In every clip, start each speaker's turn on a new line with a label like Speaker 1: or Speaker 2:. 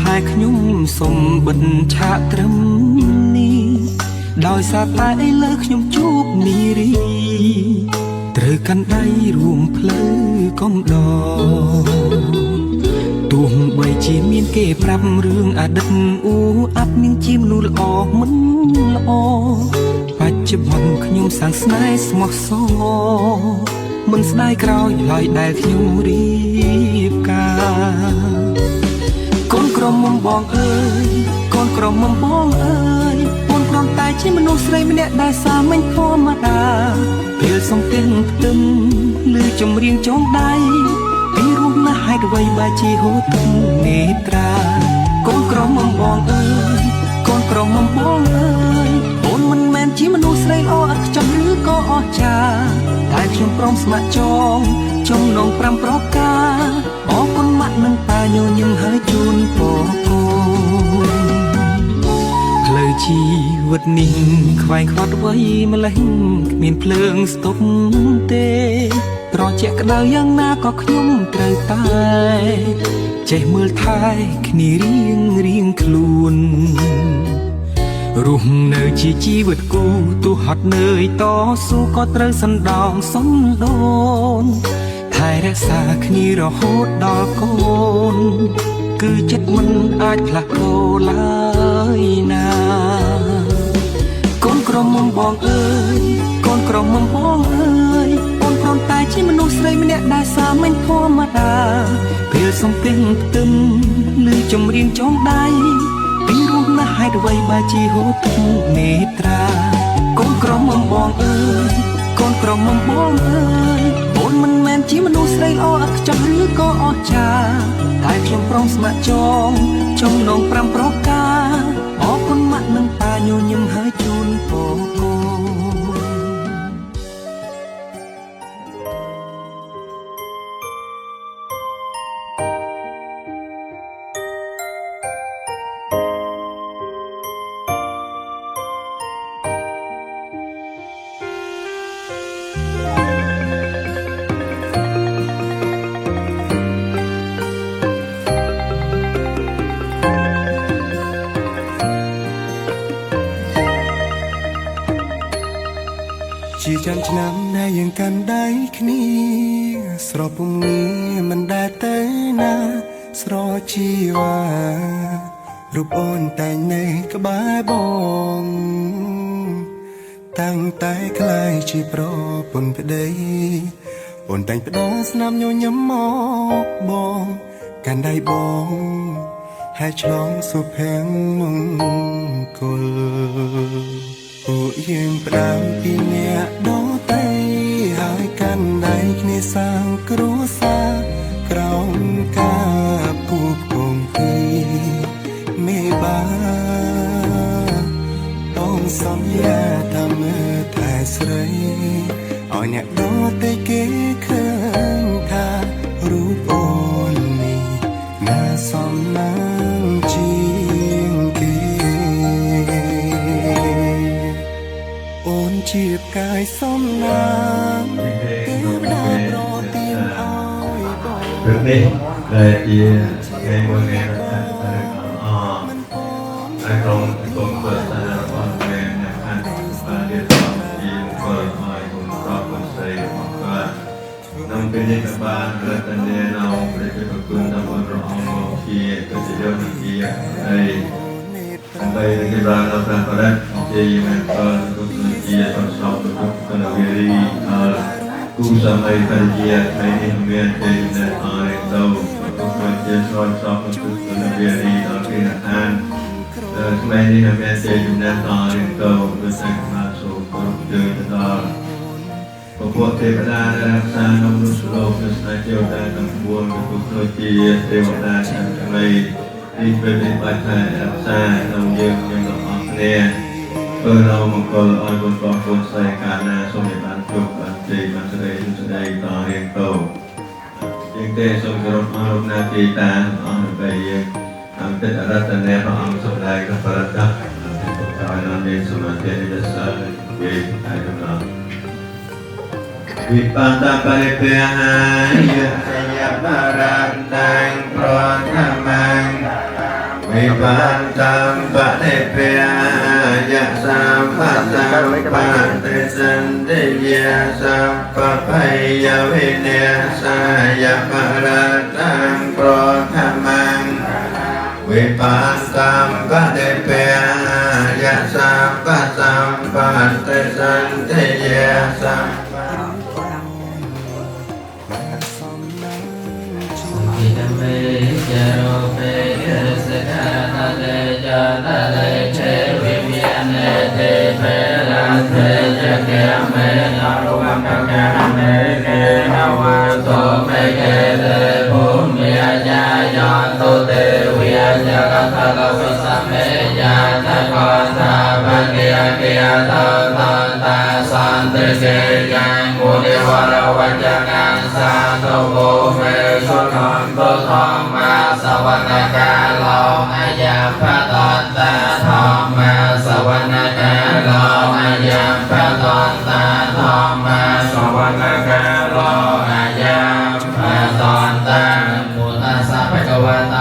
Speaker 1: ហើយខ្ញុំសូមបិទឆាកត្រឹមនេះដោយសារតែឥឡូវខ្ញុំជួបនារីត្រូវកាន់ដៃរួមផ្លូវកំដរទោះបីជាមានគេប្រាប់រឿងអតីតអាប់នាងជាមនុស្សល្អមិនល្អបច្ចុប្បន្នខ្ញុំសាងស្នេហ៍ស្មោះសរមិនស្ដាយក្រោយឡើយដែលខ្ញុំរៀបការកូនក្រមុំបងអើយកូនក្រមុំបងអើយបងគ្រាន់តែជាមនុស្សស្រីម្នាក់ដែលសាមញ្ញធម្មតាពេលសំទិញផ្ទឹមឬចម្រៀងចងដៃពីរស់ណាស់ហេតុអ្វីបើជាហូរទឹកនេត្រាកូនក្រមុំបងអើយកូនក្រមុំបងអើយអូនមិនមែនជាមនុស្សស្រីល្អឥតខ្ចោះឬក៏អស្ចារ្យតែខ្ញុំព្រមស្ម័គ្រចំណង5ប្រការអរគុណម៉ាក់និងប៉ាញញឹមហើយជូនពរកូនផ្លូវជីវិតនេះខ្វែងខ្វាត់អ្វីម្លេះគ្មានភ្លើងស្ទប់ទេត្រជាក់ក្តៅយ៉ាងណាក៏ខ្ញុំត្រូវតែចេះមើលថែគ្នារៀងខ្លួនរស់នៅជាជីវិតគូទោះហត់នឿយតស៊ូក៏ត្រូវសណ្ដោងសំដូនថែរក្សាគ្នារហូតដល់កូនគឺចិត្តមិនអាចផ្លាស់ប្ដូរឡើយណាកូនក្រមុំបងអើយកូនក្រមុំបងអើយអូនគ្រាន់តែជាមនុស្សស្រីម្នាក់ដែលសាមញ្ញធម្មតាពេលសំទិញផ្ទឹមឬចម្រៀងចងដៃពីរស់ណាស់ហេតុអ្វីបើជាហូរទឹកនេត្រាកូនក្រមុំបងអើយកូនក្រមុំបងអើយអូនមិនមែនជាមនុស្សស្រីល្អឥតខ្ចោះឬក៏អស្ចារ្យតែខ្ញុំព្រមស្ម័គ្រចំណង5ប្រការអរគុណម៉ាក់និងប៉ាញញឹមហើយជូនពរកូនជាចាំឆ្នាំដែលយើងកាន់ដៃគ្នាស្រពំងារមិនដែលទៅណាស្រជីវ៉ារូបអូនតែងនៅក្បែរបងតាំងតែខ្លាយជាប្រពន្ធប្តីអូនតែងផ្ដោស្នាមញញឹមមកបងកាន់ដៃបងហើយឆ្លងសុភ័ក្រមង្គលពួកយើងផ្ដើមពីអ្នកដទៃហើយកាន់ដៃគ្នាសាងគ្រួសារក្រោមការពូកគងពីមេបាបងសន្យាថាមើលថែស្រីឲ្យអ្នកដទៃគេឃើញថារូបអូននេះน่าសមណាស់ជាងគេអូនជាផ្កាយសំណាងទេវតាប្រទានឲ្យបង
Speaker 2: រឿងនេះដែលជាថ្ងៃមួយថ្ងៃរត់តែអតែក្រុមគុំបើតារបស់មេអ្នកខាងបានរៀបចំជាធ្វើឲ្យគុំប្រុសគុំស្រីរបស់គាត់ក្នុងពេលនេះក៏បានរតនានៅព្រះគុណដល់ព្រះអង្គមកជាទៅជាយកនិយាយហើយដើម្បីគេបានដល់ព្រះបរិទ្ធជាមានផលគុណជាសន្សំទុកគណវិរីគូសម័យបរិយាថ្ងៃនេះមានទេវតាអរិតោគុណជាសន្សំទុកគណវិរីដល់គេអានថ្ងៃនេះមានទេវតាអរិតោដូចតែមកសូមគ្រប់ជើងដល់ពួកទេវតាដែលរក្សានៅក្នុងស្លោកនៅស្នេហ៍ទេវតាទាំងពួងគឺដូចជាទេវតាទាំងឡាយទីពេលនេះបាច់ថារក្សានៅយើងទាំងអស់គ្នាធ្វើเราមង្គលឲ្យគុណបងប្អូនស្រីកាលណាសូមឲ្យបានជួបបានជ័យបានសេរីស្ដីតរៀងទៅជាងទេសូមគោរពអរគុណទីតាអស់ទៅយើងអង្គិតរតនាព្រះអង្គសម្ដែងក៏ប្រដាប់ឲ្យнамមានសមាធិនិស្ស័យវិអាយដល់វិបតាបរិពេហាយសយបារានតាំងប្រធម្ម วิปันตัมปะเทเปียยะสัมปะสัมปะเตสันติยะสัพพะไพยวิเนสายะมะระตังโปรธมังวิปัสสัมปะเทเปียยะสัพพะสัมปะเตสันติยะสัพพะ
Speaker 3: อิตเมจโรเปยสกาตะเลจาตะเลเทวิเมียเนเตเปรันเทจะเกเมนารุวังกังกะเมเกนาวาโตเมเกเตภูมิยาญายันตุเตวิยาญากัตตะวิสัมเมยาตะกอนตาบังเกียเกียตันตันตาสันติเกยังมุนิวรวัจจังสันตุโภเมสุขังตุธรรมาสวรรคาโลอายัพพะตันตาธรรมาสวรรคาโลอายัพพะตันตาธรรมาสวรรคาโลอายัพพะตันตามุตัสสะภะคะวะโต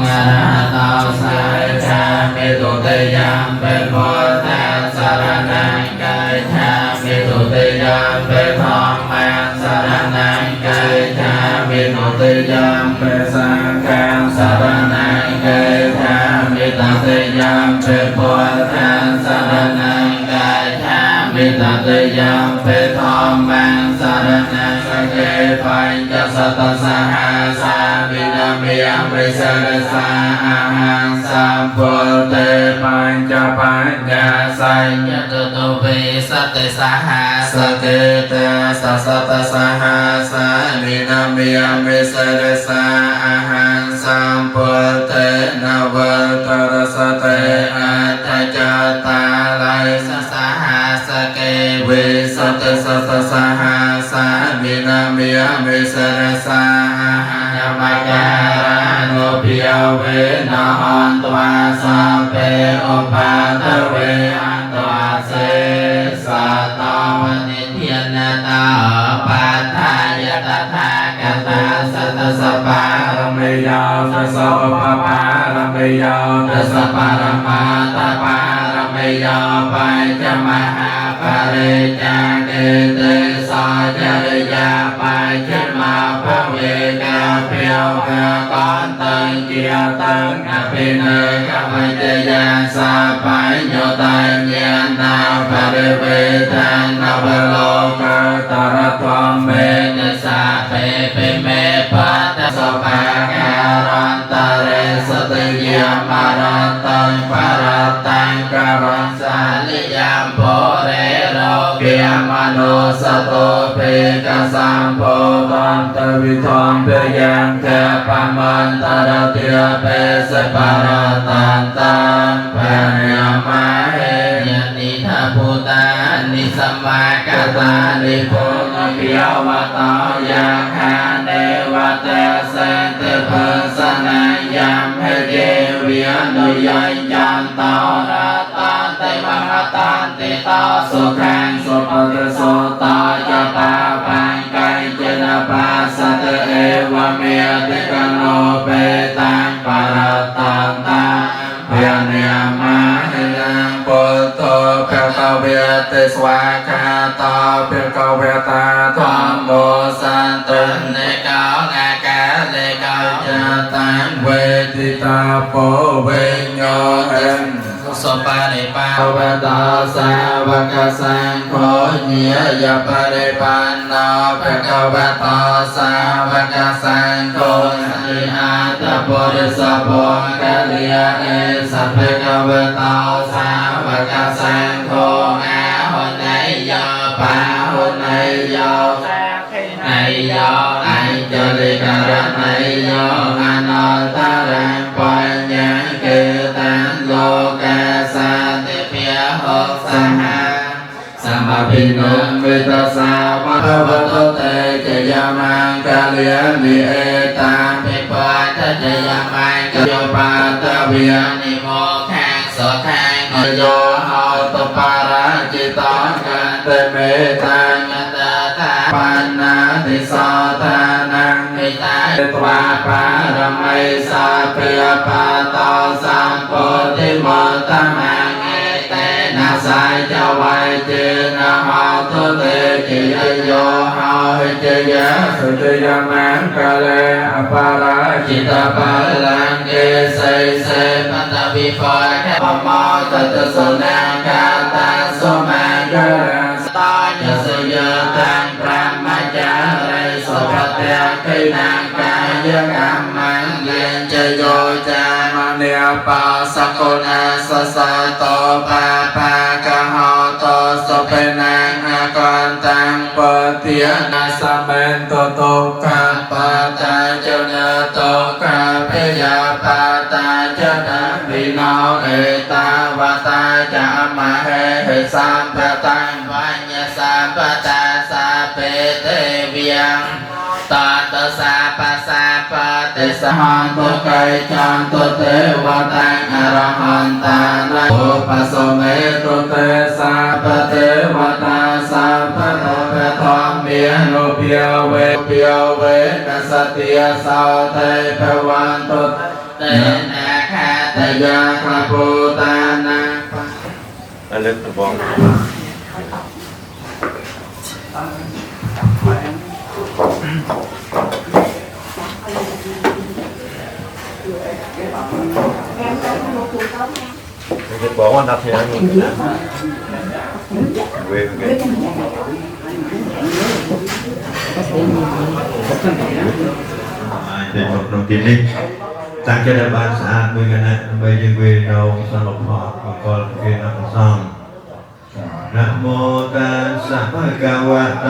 Speaker 3: อะระหะโตสัมมาสัมพุทธัสสะมิตุติยัมปิพุทธัสสะสรณังกัจฉามิตุติยัมปิธัมมังสรณังกัจฉามิตุติยัมปิสังฆังสรณังกัจฉามิตุติยัมปิพุทธัสสะสรณังกัจฉามิตุติยัมปิธัมมังสรณังสเกปัญจสัตตสหัสสะมินามิยมริสรสะอาหังสัมพุทเตปัญจปัญญาสัญญตุตุเวสัตตสหัสสะเกเตสัสสตสหัสสะมินามิยมริสรสะอาหังสัมพุทเตนวัตรสเตอัตถจตาลัยสสหัสสะเกเวสัตตสัสสหัสสะมินามิยมริสรสะอาหังยมการานุปิยเวนะหันตวาสัพเพอุปาทเวอันตวาเสสัตตวนิเทียนตาปัฏฐายตถาคตาสัตตสปารเมยาสัสสะปะปารเมยาสัสสะปารมาตปารเมยาปัญจมหาปริจาเกเตสัจริยาปัญจมาภเวกาเพียวกาก่อนตังเกียตังอภิเนกมัจจยาสาปัญโยตัญญานาปริเวทังนวโลกาตระตวมเมนะสาเปเปเมปัตตสปะการันตะเรสติยามารันตังปะรัตตังกรังสาลิยามโพเรโรเปียมโนสโตเปกสัมโพตันตวิธรเปยังเทปมันตระเตียเปสปะรัตตันตังปะเนมาเฮยนิทาภูตานิสัมมากตานิโพนเปียวตายาคาเนวเตเสเตเปสนัยยามเฮเกวิยนุยัยจันตาราตันเตมหาตันเตตาสุขังสุปเตโสตาจตาปังไกเจนะปัสสะเตเอวเมติกโนเปตังปะรัตตันตังเพียเนียมาเฮยังปุตโตเปตเวเตสวาคาตาเปกเวตาธรรมโมสันตุเนกาลากาเลกาจตังเวทิตาโปเวโยเห็นสุปาริปาวตาสาวกสังโฆเนียยปาริปันโนภะคะวะโตสาวกสังโฆสิอาตปุริสโภคะเลียเอสัพพะคะวะโตสาวกสังโฆอาหุนายโยปาหุนายโยนายโยอัญจลิกรณายโยอนันตรังปัญญาเกตังโลกาสันติเพียหกสหาสัมมาพินุมวิตัสสะวะภวะโตเตจยามังกาเลียนิเอตังปิปัตถจยามังกโยปัตตเวียนิโมขังโสขังโยหะตุปาราจิตตังกันเตเมตังยตตาปันนาติสาทานังมิตาย วาปารมัยสาเปียปาตาสัมโพธิโมตมังเอเตนะสายเจ้าไว้เจนะหาตุเตจิยโยหาเจยะสุจยมังกะเลอปาราจิตปาลังเกเสเสปัตตวิปะแค่ปมอตัตสุนังกาตาสุมังกะสตายะสยตังพระมัจจาริสุปเตกินังกายกัมมังเยนเจโยจามเนียปาสกุณาสสะโตปาปากะหอโตสุเปนังอากันตังปะเทียนาสเมนโตโตกะปะตาเจเนโตกะเพยาปะตาเจนะวิโนเอตาวตาจะมะเหสัมปะตังวัญญสัมปตาสาเปเตวิยังตาตสาปัสสะปะเตสหันตุไกจันตุเทวตังอรหันตานะโอปัสสเมตุเตสาปะเทวตาสาปะโนเปทอมเมียโนเปียวเวนัสติยสาวเทภวันตุเตนะคาเตยะคาปูตานัง
Speaker 2: อันเล็กตัวบองจะบอกว่านับเพียงนี้นะเวฟกันจะจบตรงที่นี้ตั้งใจในบ้านสะอาดด้วยกันนะไปยังเวเราสลบหอบก่อนเกินนับซ้ำนะโมตัสสะภะคะวะโต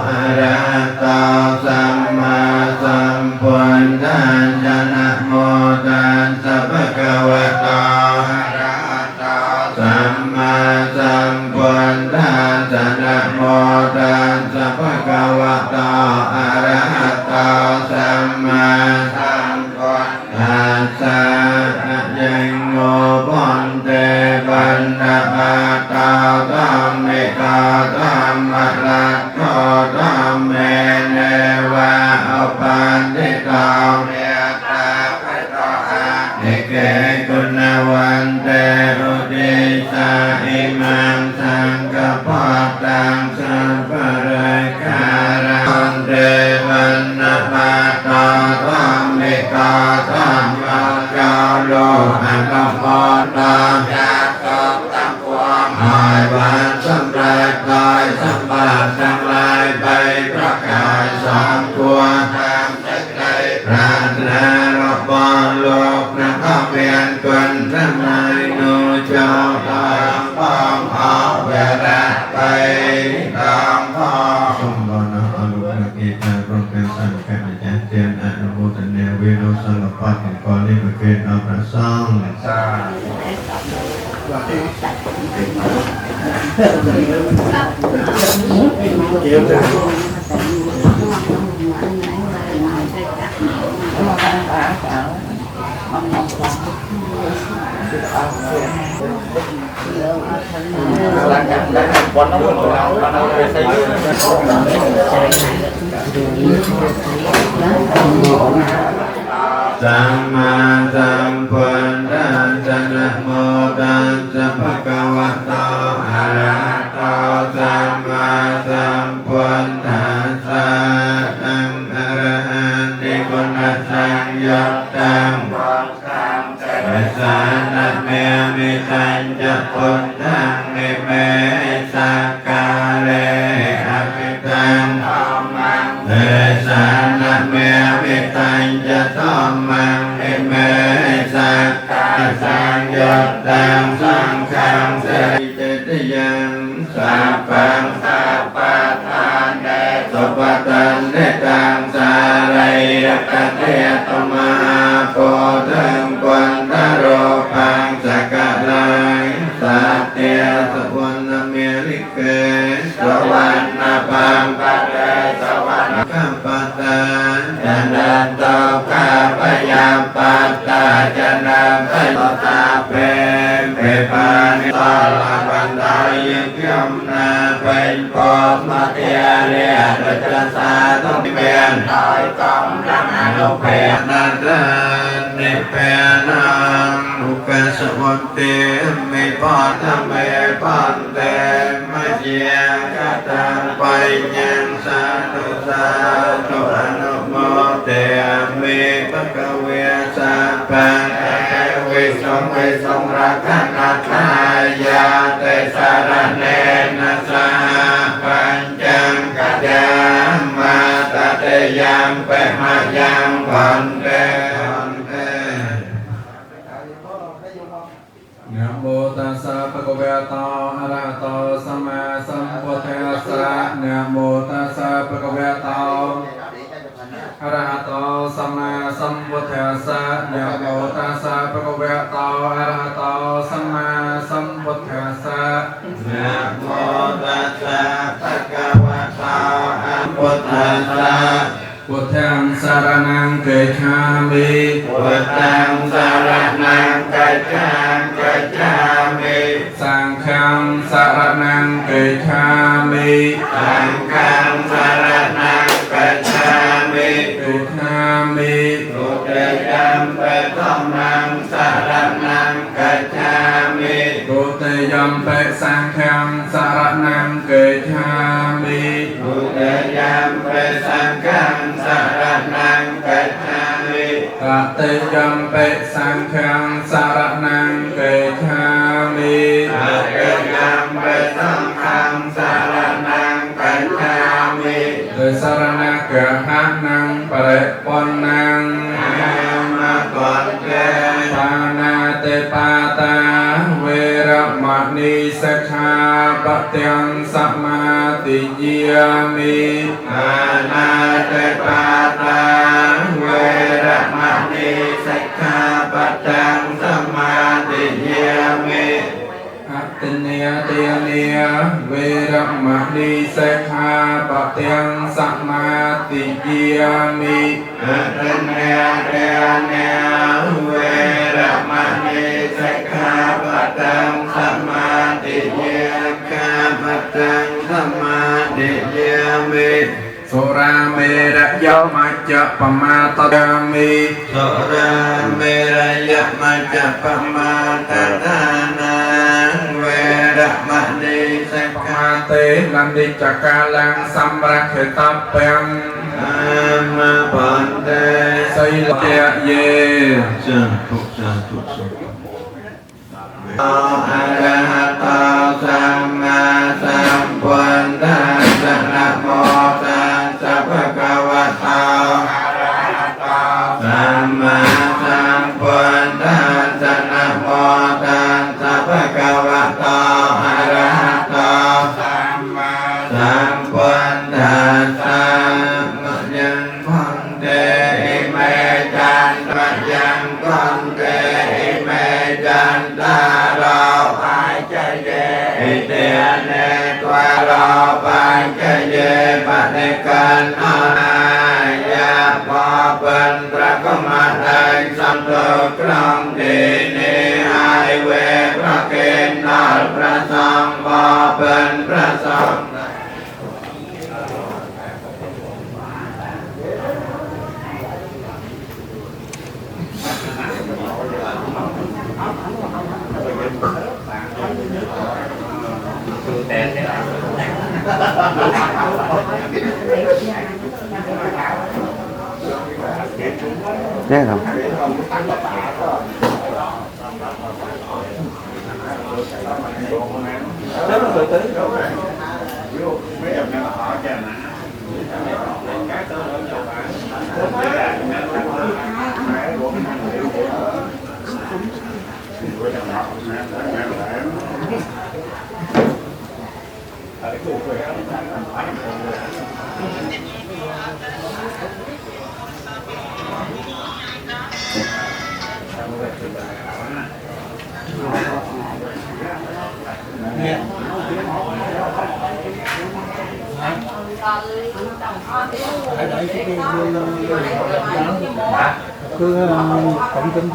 Speaker 2: อะระหะโตสัมมาสัมพุทธัสสะนะโมตัสสะภะคะวะโตอะระหะโตสัมมาสัมพุทธัสสะนะโมตัสสะภะคะวะโตอะระหะโตสัมมาสัมพุทธัสสะยังโงปันเตปันนะภะตาธัมเมกาธัมมะลักขะธัมเมเนวะอุปันติตาเมตตาภะตะอะเนเกคุณวันเตอุติสาอิมังสังฆปัตตังสัมปะเรการังเตวันนะภะตาธัมเมกาธัมมะกาโลอะกัมมตายัตตะตังความหายวันสำเร็จกายสมบัติทั้งหลายไปประกาศสามตัวทำจักไรพระนาลบอนโลกนักเวียนกันทั้งหลายโนเจ้าตามป้องเอาเวลาไปตามพ่อสมบูรณ์อรุณกิจการร่วมกันสร้างการจัดเตรียมอนุโมทนาเวโนสารพัดก่อนนี้มาเกิดเอาพระสงฆ์สัมมาสัมพุทธัสสะนะโมตัสสะภะคะวะโตอะระหะโตสัมมาสัมพุทธัสสะอังอะระหันติคุณสังยุตตังเวสานะเมมิตัญจะพุทธังนิเมสักกาเลอภิตังเวสานะเมมิตัญจะธัมมังนิเมสักกาสังยุตตังสังฆังเสริเจตยังสัพพังสัพพะทานเดสุปตันเดตังสารัยกะเทตมหาโพธิปันทโรปังสกะลังสัตเตสวรรณเมริเกสวรรณปังปะเตสวรรณกัมปะตาจันโตกาปยาปัตตาจันปะตาเปเปปานิตาลาปันไดยมนาเป็นโพธ มาเทียเรียโดยจรสาต้องเปลี่ยนโดยกำลังอนุเพศนันทนิเพนังอุกสมุตติมิปอธเมปันเตมะเยกตังไปยังสาธุสาธุอนุโมเตมิปะกเวสัพพะวิสงรักนัทายาเตสารเนนะสาปัญจังกัจจามาตเตยังเปหายังวันเตนะโมตัสสะภะคะวะโตอะระหะโตสัมมาสัมพุทธัสสะนะโมตัสสะภะคะวะโตอะระหะโตสัมมาสัมพุทธัสสะนะโมตัสสะภะคะวะโตอะระหะโตสัมมาสัมพุทธัสสะนะโมตัสสะภะคะวะโตอะระหะโตพุทธัสสะพุทธังสรณังกัจฉามิพุทธังสรณังกัจฉามิสังฆังสรณังกัจฉามิสังฆังสรณังกัจฉามิตุถามิตุเตยัมเปธัมมังสรณังกัจฉามิตุเตยัมเปสังฆังสรณังกัจฉามิตุเตยัมเปสังฆังสรณังกัจฉามิตเตยัมเปสังฆังสรณังกัจฉามิตเตยัมเปสังฆังสรณังกัจฉามิโดยสรณะกะหะนังปะเรปนนังมาก่อนแก่ปานาเตปาตาเวรมณีสักขาปะเตียงสัมมาติเยียมิปานาเตปาตาเวรมณีสักขาปะเตียงสัมมาติเยียมิอัตเนียเตียเนียเวรมณีสักขาปะเตียงสัมมาติเยียมิอัตเนียเตียเนียเวรมณีสักขาปะเตียงสัมมาติเยียปะเตียงสัมมาติเยียมิสุราเมรยมัจจปมาตามิสุราเมรยมัจจปมาตานาเวรมณีสักขาเตลันดิจักกาลังสัมรักเขตัปเปังอามาปันเตสัยเจเยสาธุสาธุสาธุอะระหะโตสัมมาสัมพุทธัสสะนะโมตัสสะภะคะวะโตอะระหะโตสัมมาสัมพุทธัสสะนะโมตัสสะภะคะวะโตอะระหะโตสัมมาสัมพุทธัสสะมะยังพันเตอิเมจันตะยังพันเตอิเมจันตาเราไปใจเยอิเตเนตัวเราไปใจเยปะเนกันอาณายาปะเป็นตระกมาได้สัมโตกลางดีนิไอเวพระเกณฑ์นาพระสังปะเป็นพระสัง
Speaker 4: เนี่ยครับคือผมเป็น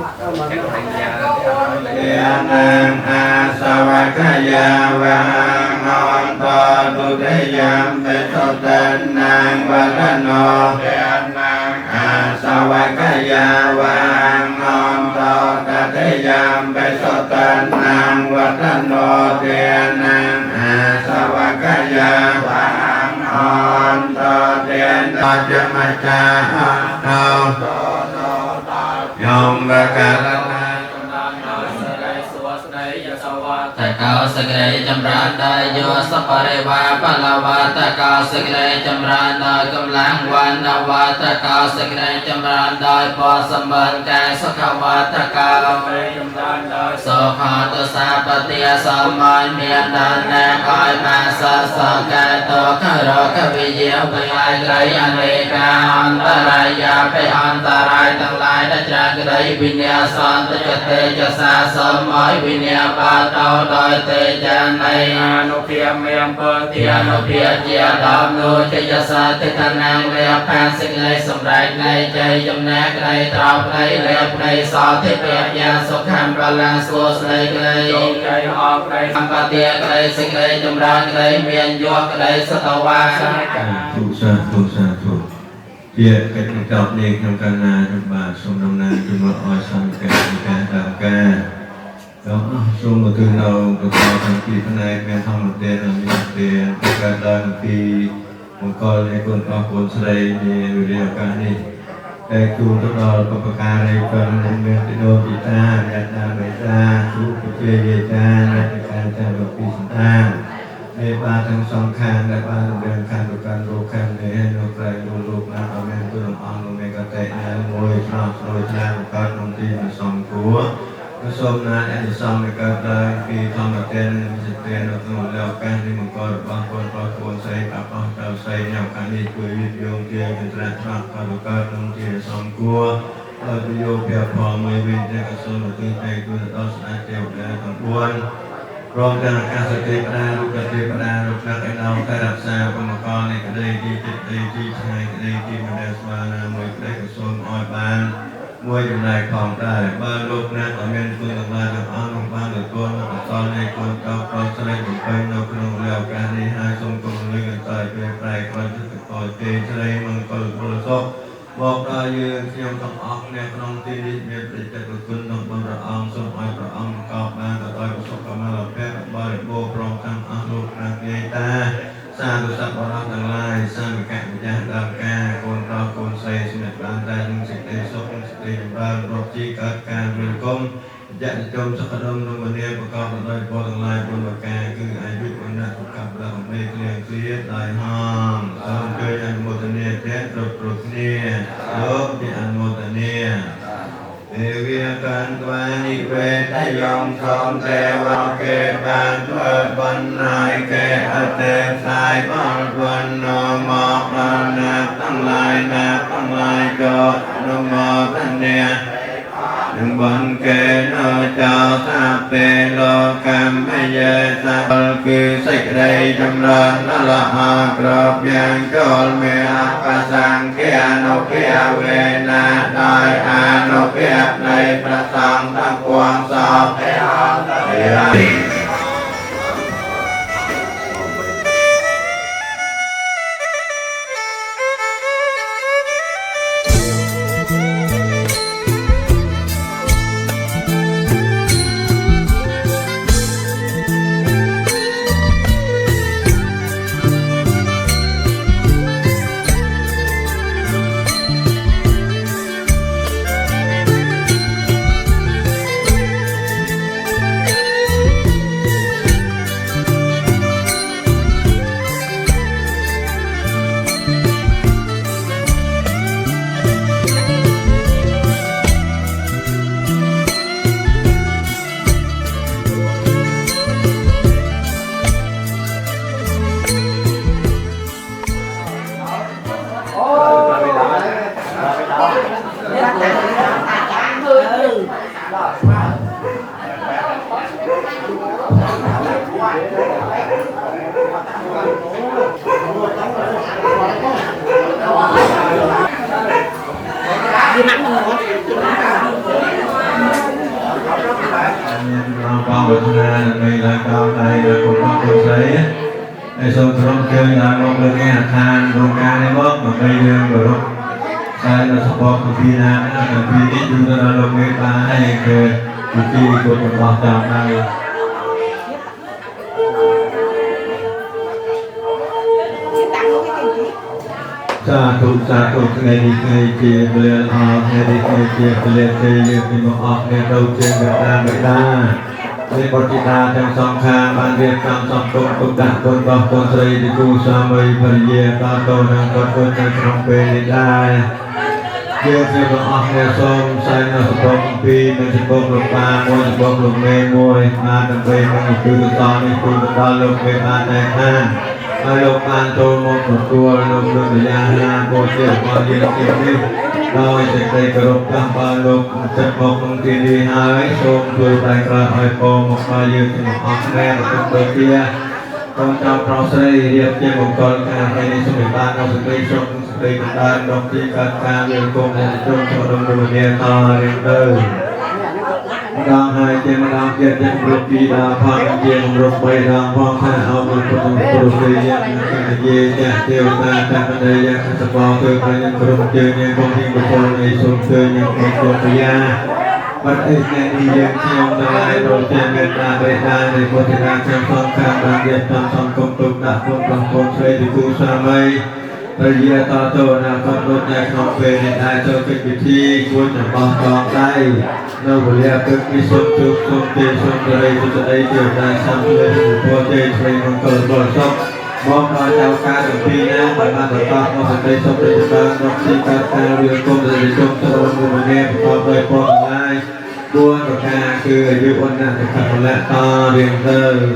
Speaker 2: ยานังอาสวัคยาวังนอนต ตุเตยามเปตเตนางวัฒโนเตนางอาสวัคยาวังนอนโตตเตยามเปตเตนางวัฒโนเตนางอาสวัคยาวังนอนโตเตนปัจจมัจจาโนยมบกาลนา
Speaker 3: แต่เก้าสกายจำรานได้โยสปะเรวาปะลาวาแต่เก้าสกายจำรานได้กำลังวันนาวาแต่เก้าสกายจำรานได้ปอสมบัติกายสุขวาแต่เก้าโสภาตุสาปฏิยสมัยเมียนดันแนคอยมาสะสกายตัวขรกวิเยวิไลไกรอเนกาอันตรายาไปอันตรายทั้งหลายได้จากไกรวิญญาสันตุจเตจะสะสมัยวิญญาปาเตาโดยเตจันในอนุเพียเมียมเปิดเทียนุเพียเจียดอมนูเจยสาติทนังเรียบแพนสิ่งใดสมไรในใจจำแนกในตราบในเรียบในสอที่เปียยาสุขันพลังสุสในไกลใจออกในคำปฏิยาไกลสิ่งใดจำราไกลเมียนยวกไกลสตวา
Speaker 2: ถูกสาธุเพียรเป็นจับเองทำการนาจุบาทสมดำนาจุบอ้อยสังเกตในการตามการแล้วส่งมาถึงเราประกอบทั้งปีภายในแม่ทำหมดเดือนมีเดือนประกาศได้ทั้งปีมังกรในคนออกคนแสดงในเรื่องการนี้แต่จูนทดลองประกาศในการดำเนินโดยจิตาญาตาเมตตาทุกเจเยจาในการจัดระเบียบสันตาในบ้านทั้งสองข้างและบ้านเดินข้างต่อการโลกข้างในให้โลกไกลโลกนาเอาแม่ตัวลำอังลงเมกะเตะนาโมยพระโสดยาประกาศลงที่มาสองตัวผสมนาอันที่สองในการได้ปีทองกับเต้นมีสิทธิ์เต้นเราต้องแล้วการที่มังกรบางคนปลาโคนใส่กับเอาเจ้าใส่แนวการนี้ช่วยวิทยุเทียนเป็นตระทรัพย์ประกาศลงที่สองตัวเราจะโยกเพียบพอไม่เว้นแต่กระสุนถึงใจตัวเราสนาเจียวและทั้งปวงรวมกันการสติปัญญาลูกสติปัญญาลูกนักไอ้เราได้รักษาพมกรในกระไดที่จิตใจที่ชายกระไดที่มันได้สวานามวยกระไดกระสุนอ้อยบานมวยอยู่ในของได้บ้านลูกนักอเมนคุณต่างๆต่างอ้างลงบ้านหรือตัวนักตอนในคนเก่าเราแสดงถึงไปเราครองแล้วการในหายทรงกลมเลยกันต่อยไปไกลคนที่จะต่อยเตะแสดงมังกรโพลศพบอกได้ยืนเที่ยวต้องออกแนวครองที่นี้มีประจักษ์คุณต้องบรรดาองสมายพระองค์กอบมาต่อยประสบกรรมเราแพ้บริโภคพร้อมทั้งอาลูกนักเยตาสร้างตุสัพพะทั้งหลายสร้างแก่วิญญาณดำแก่คนเราคนใส่สมัยบางได้ทั้งสิ่งใดสกสิ่งใดบางรบจีกัดการเรียนกรมจะจมสักดมลงมาเนี่ยประกอบด้วยพอทั้งหลายบนบกแก่คืออายุวันนั้นทุกกับเราไม่เคลียร์เคลียร์ได้ห้องสอนเกิดอันโมทเนียแท้ตรปรุกเนี่ยลบที่อันโมทเนียเอเวียกันตวานิเวทยองทองเทวะเกบานเปิดบรรณายเกอเตสายบอลวันนมอกลานาตั้งลายนาตั้งลายโจนโมทันเนียหนึ่งวันเกณเจ้าทาเปโลกรรมไม่เยสัพคือสิกไรจำรันละละหากรอบยังโจลเมียปัสังเกียนุเกียเวนาได้อานุเกียในประสังทั้งปวงสอบเทียความบันเทิงในรายการในคนคนใช้ ไอ้ส่วนรถเจอหน้ามองเรื่องงานทานโรงงานในบ้านมันไม่เรื่องรถใช้เราสปอร์ตพีนาพีนี้ดูเราลงเมตาให้เกิดที่กดบอกจำได้สาธุสาธุไงดีไงเจียเปลี่ยนออกไงดีไงเจียเปลี่ยนเจียเป็นมาออกไงเราเจียแบบได้ไม่ได้ในบทจิตาทั้งสองข้างบานเรียนตามสองตรงตุกดักคนต่อคนใส่ที่กูสามีภรรยาตาโตนังคนคนในครองเป็นได้เกี่ยวกับออกแนวส้มใส่ในสปอมปีในสปอมลงปลามวยสปอมลงเมย์มวยมาตั้งเป็นมันคือตอนนี้คือตอนลงเมย์มาแต่ห้างมาลงปานโตมองตัวลงเรื่องยาหาโบเชี่ยวมาเยี่ยมเยี่ยมนี่เราจะไปกระรบกำปาลงจะมองที่ดีหายชมโดยใจกระหายโปมออกมายืนที่ออกแนวเป็นตัวเทียต้องจำเราใส่เรียบเยี่ยมองค์กรการในสมัยบ้านเราสมัยชมสมัยการดอกที่การเรียนกรมจงชมดำรงเรียนต่อเรียนเลยดาวหายเจมดาวเกียรติรบปีดาวพังเจียมรบใบดาวพองข้าเอาเงินปฐมปรุเรียนกันเยี่ยเที่ยวตาแต่ปัญญาสปอร์เกิดการยังกรมเจอยังคงทิ้งบุคคลในสมเจอยังคงตัวพยาบัดไอ้แก่ดียังเที่ยวตายโดนเจเมตตาไปได้ในพุทธนาเชิงสองข้างบางเดียตามสองกงตุกดักคนบางคนใช้ที่กูสามัยปริยาต่อโตนาคตรถในคลองเป็นได้เจอเป็นพิธีควรจะบองจองได้เราบริยาเกิดมีสมทุกสมเจสมอะไรจะได้เกี่ยวได้ซ้ำเลยพอเจใช้มันเกิดบ่อยชอบมองมาเจ้าการกับพี่นะบัดมาต่อต่อมาสันติสมเด็จพระนกที่การการเรือกรมจะจงตระหนักมาแน่ประกอบด้วยปองได้บัวประกาคืออายุวันนั้นจะขับและต่อเรียนเตอร์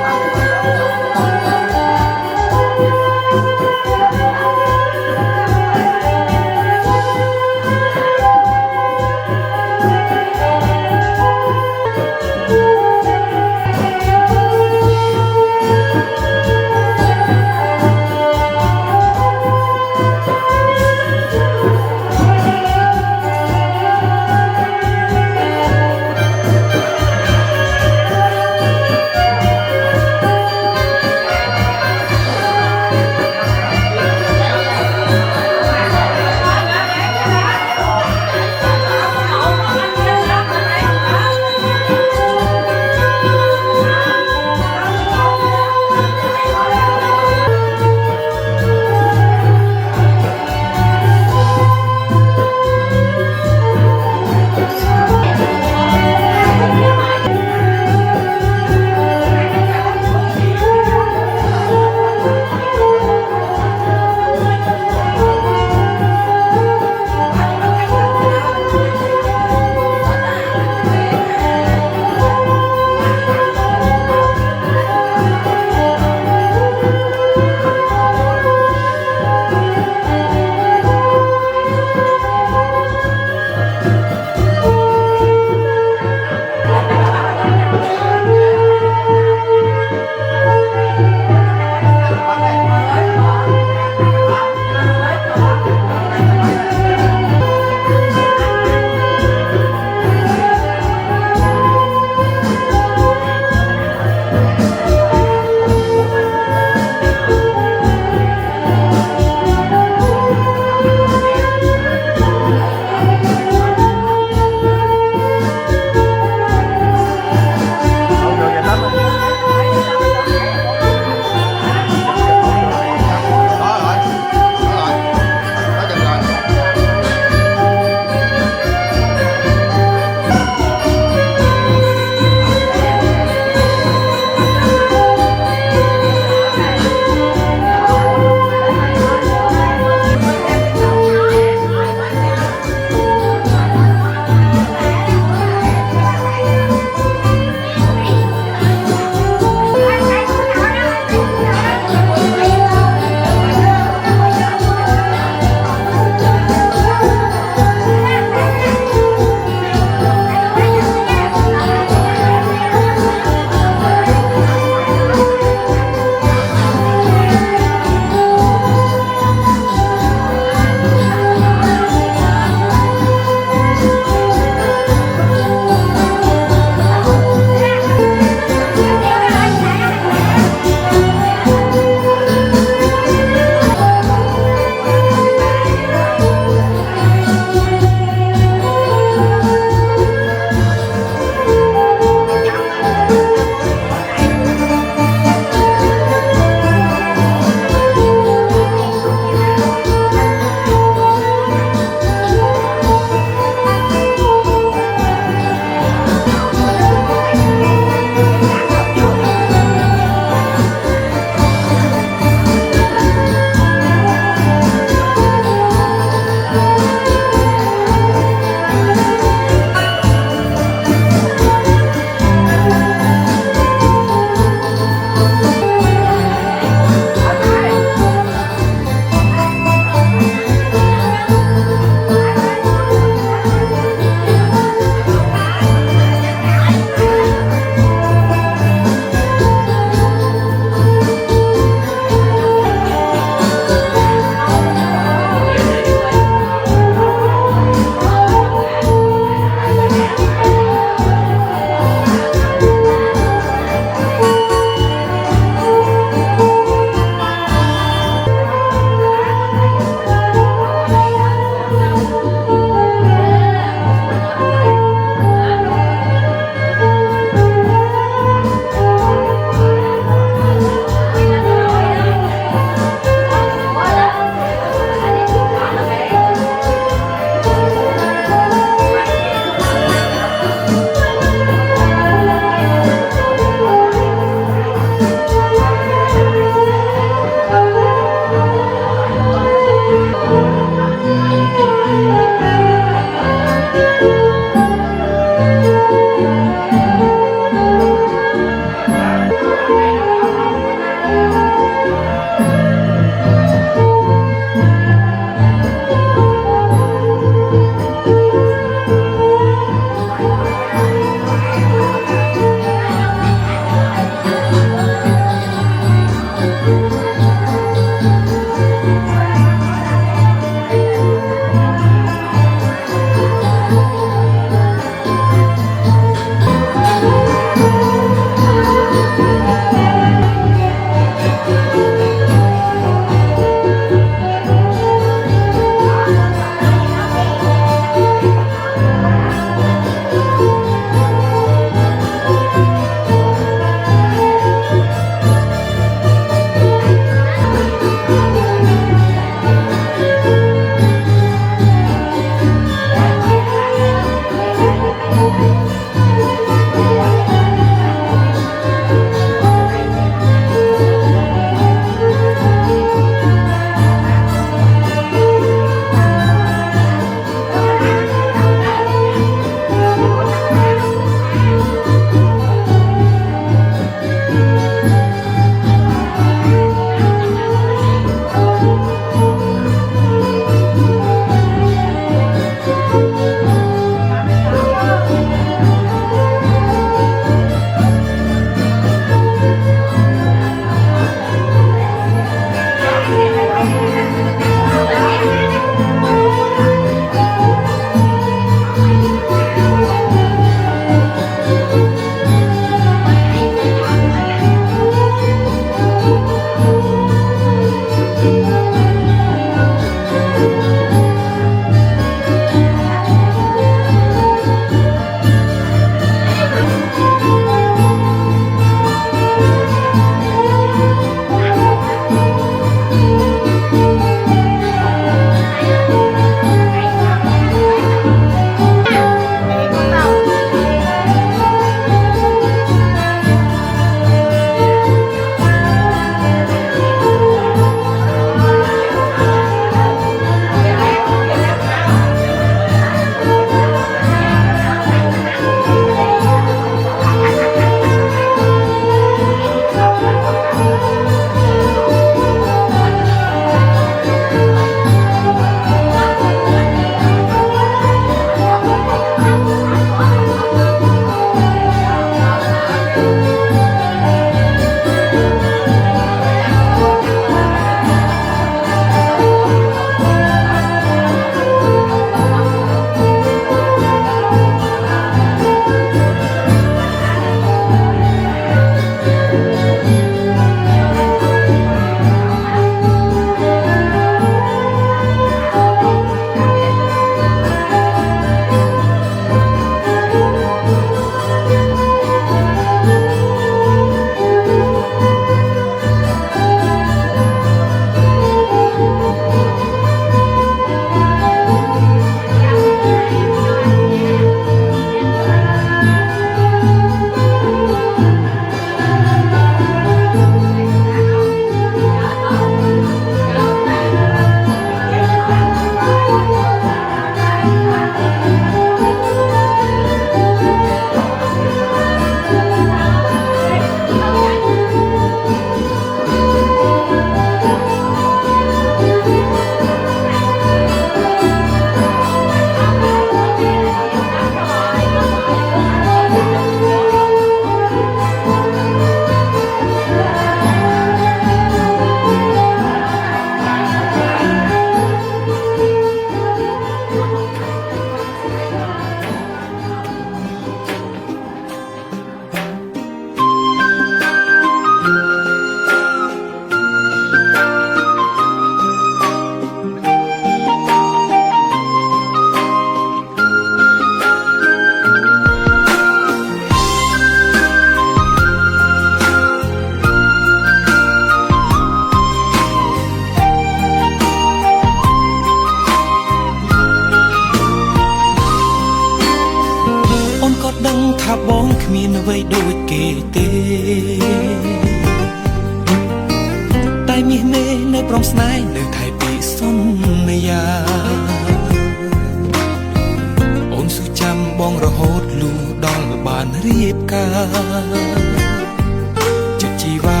Speaker 1: ចិត្តជីវ៉ា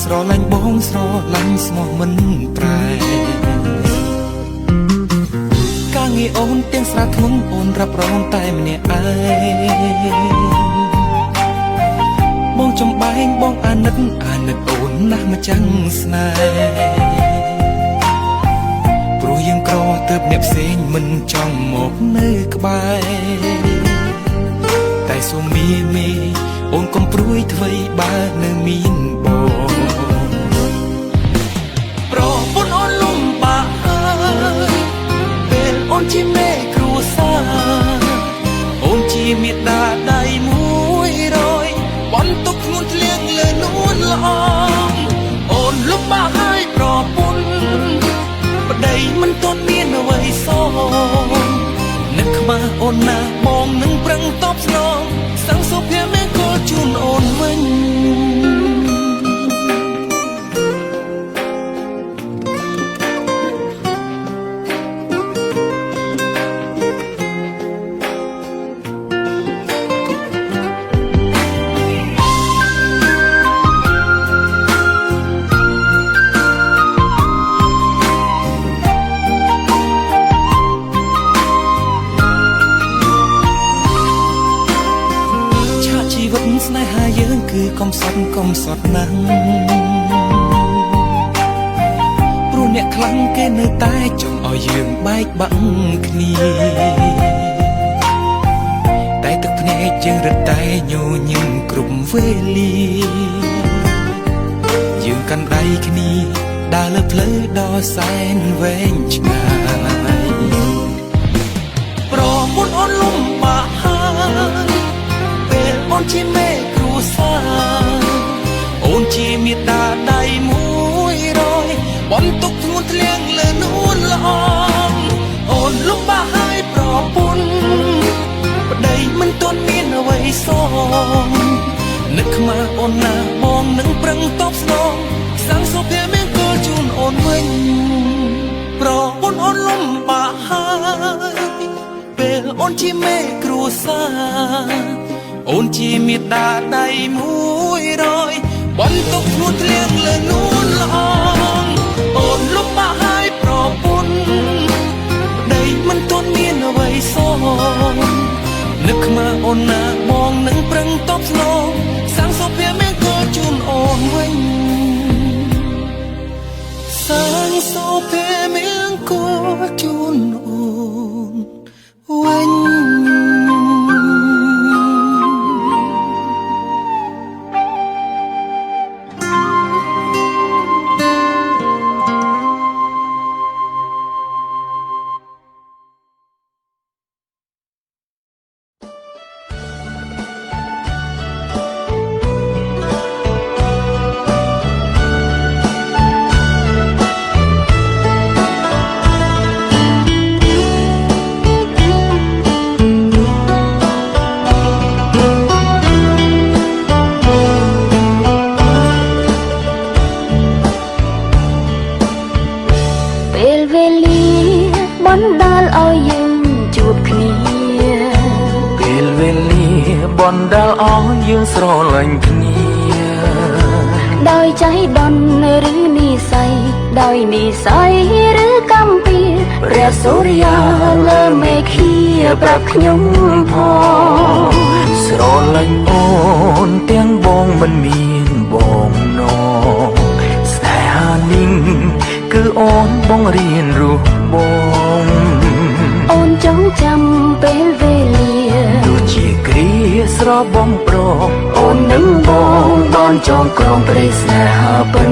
Speaker 1: ស្រឡាញ់បងស្រឡាញ់ស្មោះមិនប្រែការងារអូនទាំងស្រាធ្ងន់អូនរាប់រងតែម្នាក់ឯងបងចំបែងបងអាណិតអូនណាស់ម្ចាំងស្នេហ៍ព្រោះយើងក្រទៅអ្នកផ្សេងមិនចង់មកនៅក្បែរតែសូមមីអូនកុំព្រួយធ្វើបើនៅមានបងប្រពន្ធអូនលំបាកហើយពេលអូនជាមេគ្រួសារអូនជាមេដាដៃ100បន្ទុកធ្ងន់ធ្លៀងលើនួនល្អអូនលំបាកហើយប្រពន្ធប្តីមិនទាន់មានអ្វីសងនឹកខ្មាស់អូនណាបងនឹងប្រឹងតបស្នងសង្ឃសុភមង្គលជូនអូនវិញស្នេហាយើងគឺកុំសត់ណាស់ព្រោះអ្នកខ្លាំងគេនៅតែចង់ឲ្យយើងបែកបាក់គ្នាតែទឹកភ្នែកយើងរត់តែញញឹមគ្រប់វេលាយើងកាន់ដៃគ្នាដើរលើផ្លូវដ៏សែនវែងឆ្ងាយប្រពន្ធអូនលំបាកហើយពេលអូនជាមេគ្រួសារអូនជាមេដាដៃ100បន្ទុកធ្ងន់ធ្លៀងលើនួនល្អអូនលំបាកហើយប្រពន្ធប្តីមិនទាន់មានអ្វីសងនឹកខ្មាស់អូនណាបងនឹងប្រឹងតបស្នងសង្ឃសុភមង្គលជូនអូនវិញប្រពន្ធអូនលំបាកហើយពេលអូនជាមេគ្រួសារអូនជាមេដាដៃ100បន្ទុកធ្ងន់ធ្លៀងលើនួនល្អអូនលំបាកហើយប្រពន្ធប្តីមិនទាន់មានអ្វីសងនឹកខ្មាស់អូនណាបងនឹងប្រឹងតបស្នងសង្ឃសុភមង្គលជូនអូនវិញសង្ឃសុភមង្គលជូនអូនវិញ
Speaker 5: បណ្ដាលអស់យើងស្រឡាញ់គ្នាដោយใจដន់ឬនិស័យដោយនិស័យឬកម្មពៀព្រះសូរិយាលើមេឃាប្រាប់ខ្ញុំផងស្រឡាញ់អូនទាំងបងមិនមានបងនងស្នេហានេះគឺអូនបងរៀនរស់បងអូនចងចាំពេលវេលាដូចជាគ្រាស្របងប្រអូននឹងបងបានចងក្រងព្រៃស្នេហាពិន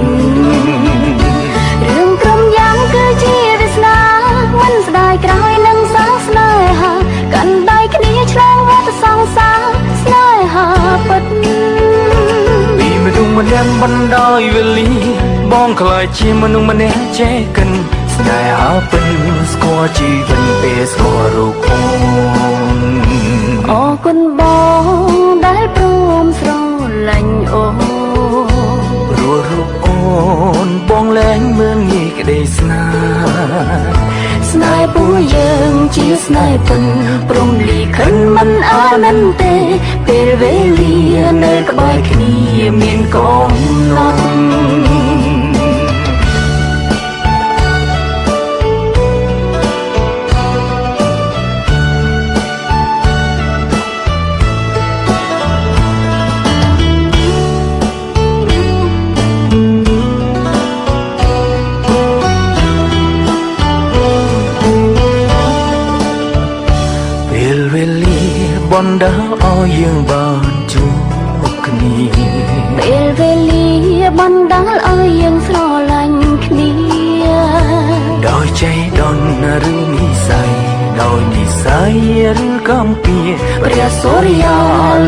Speaker 5: រឿងក្រុមយ៉ាងគឺជាវាសនាមិនស្ដាយក្រោយនឹងសាស្នេហាកាន់ដៃគ្នាឆ្លងវដ្តសង្សារស្នេហាពិតពីមនុស្សម្នាក់បណ្ដោយវេលាបងខ្លាចជាមនុស្សម្នាក់ចេះកិនស្នេហាពិនស្គាល់ជីវិតពេលស្គាល់រូបអូនអរគុណបងដែលព្រមស្រឡាញ់អូនព្រោះរូបអូនបងលែងមើលងាយក្តីស្នេហ៍ស្នេហ៍ពួកយើងជា ស្នេហ៍ពិនព្រមលីខិនមិនអានន្ទេពេលវេលានៅក្បែរគ្នាមានកំណត់បណ្ដាឲ្យយើងបានជួបគ្នាពេលវេលាបណ្ដាលឲ្យយើងស្រឡាញ់គ្នាដោយใจដន់ឬនិស្ស័យដោយនិស្ស័យឬកំពៀព្រះសូរិយា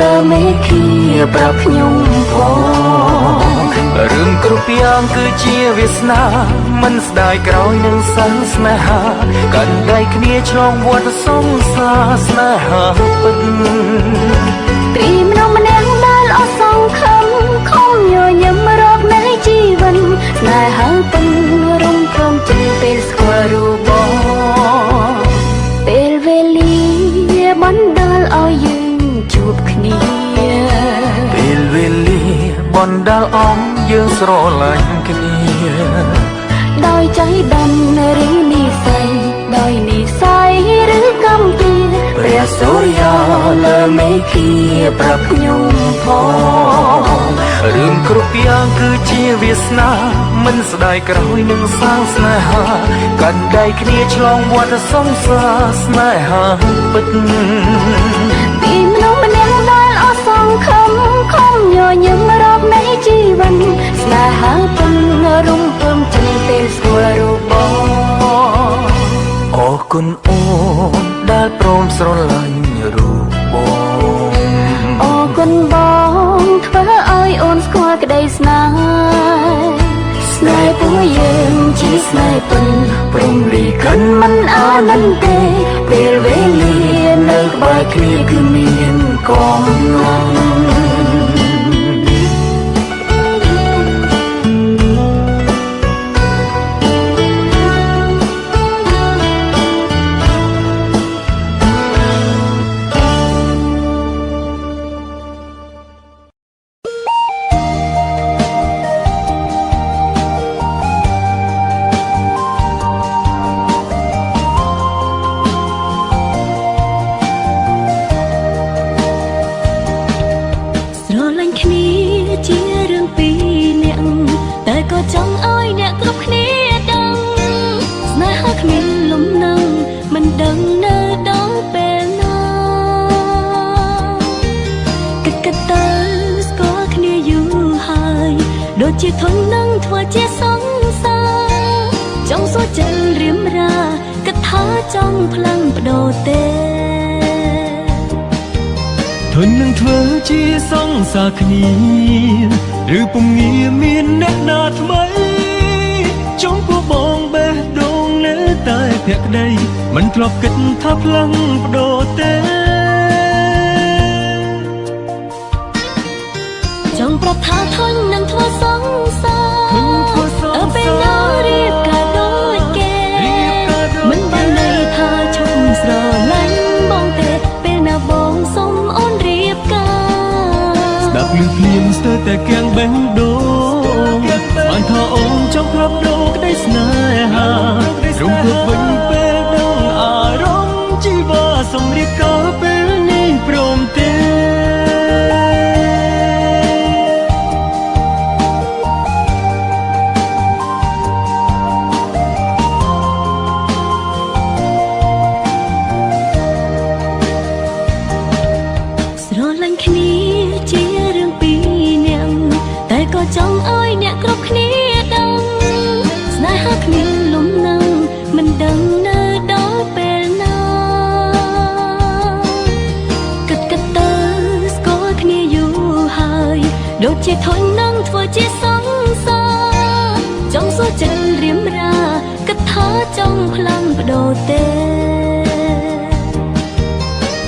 Speaker 5: លើមេឃាប្រាប់ខ្ញុំផងរឿងគ្រប់យ៉ាងគឺជាវាសនាមិនស្ដាយក្រោយនឹងសិនស្នេហាកាន់ដៃគ្នាឆ្លងវដ្តសង្សារស្នេហាពិតព្រីមនុស្សម្នាក់ដែលអស់សង្ឃឹមខំញញឹមរកនៃជីវិតស្នេហាពិតរំព្រមចេញពេលស្គាល់រូបបងពេលវេលាបណ្ដាលឲ្យយើងជួបគ្នាពេលវេលាបណ្ដាលឲ្យយើងស្រឡាញ់គ្នាដោយใจដន់ឬនិស្ស័យដោយនិស្ស័យឬកំពៀព្រះសូរិយាលើមេឃាប្រាប់ខ្ញុំផងរឿងគ្រប់យ៉ាងគឺជាវាសនាមិនស្ដាយក្រោយនឹងសាងស្នេហាកាន់ដៃគ្នាឆ្លងវដ្តសង្សារស្នេហាពិតពីមនុស្សម្នាក់ដែលអស់សង្ឃឹមខំញញឹមរកនៃជីវិតស្នេហាពិតរំពឹងចេញពេលស្គាល់រូបបងអរគុណអូនដែលព្រមស្រឡាញ់រូបបងអរគុណបងធ្វើឲ្យអូនស្គាល់ក្តីស្នេហ៍ស្នេហ៍ពួកយើងជាស្នេហ៍ពិតព្រមលីខិនមិនអានន្ទេពេលវេលានៅក្បែរគ្នាគឺមានកំណត់ជាធន់នឹងធ្វើជាសង្សារចង់សួរចិនរៀមរាគិតថាចង់ផ្លាំងបដូរទេ
Speaker 1: ធន់នឹងធ្វើជាសង្សារគ្នាឬពុំងាមានអ្នកណាថ្មីចង់ពួកបងបេះដូងនៅតែភក្តីមិនធ្លាប់គិតថាផ្លាំងបដូរទេ
Speaker 5: ចង់ប្រាប់ថាធន់នឹងធ្វើសង្សារពេលណារៀបការដូចគេមិនបានន័យថាឈប់ស្រឡាញ់បងទេពេលណាបងសុំអូនរៀបការ
Speaker 1: ស្ដាប់ឮភ្លាមស្ទើរតែគៀងបេះដូងបានថាអូនចង់ផ្លាប់ដូរក្តីស្នេហារំភើបវិញពេលដឹងអារម្មណ៍ជីវ៉ាសំរៀបការពេលនេះព្រមទេ
Speaker 5: ចង់ឲ្យអ្នកគ្រប់គ្នាដឹងស្នេហាគ្មានលំនឹងមិនដឹងនៅដល់ពេលណាគិតទៅស្គាល់គ្នាយូរហើយដូចជាធន់នឹងធ្វើជាសង្សារចង់សួរចិនរៀមរាគិតថាចង់ផ្លាំងបដូរទេ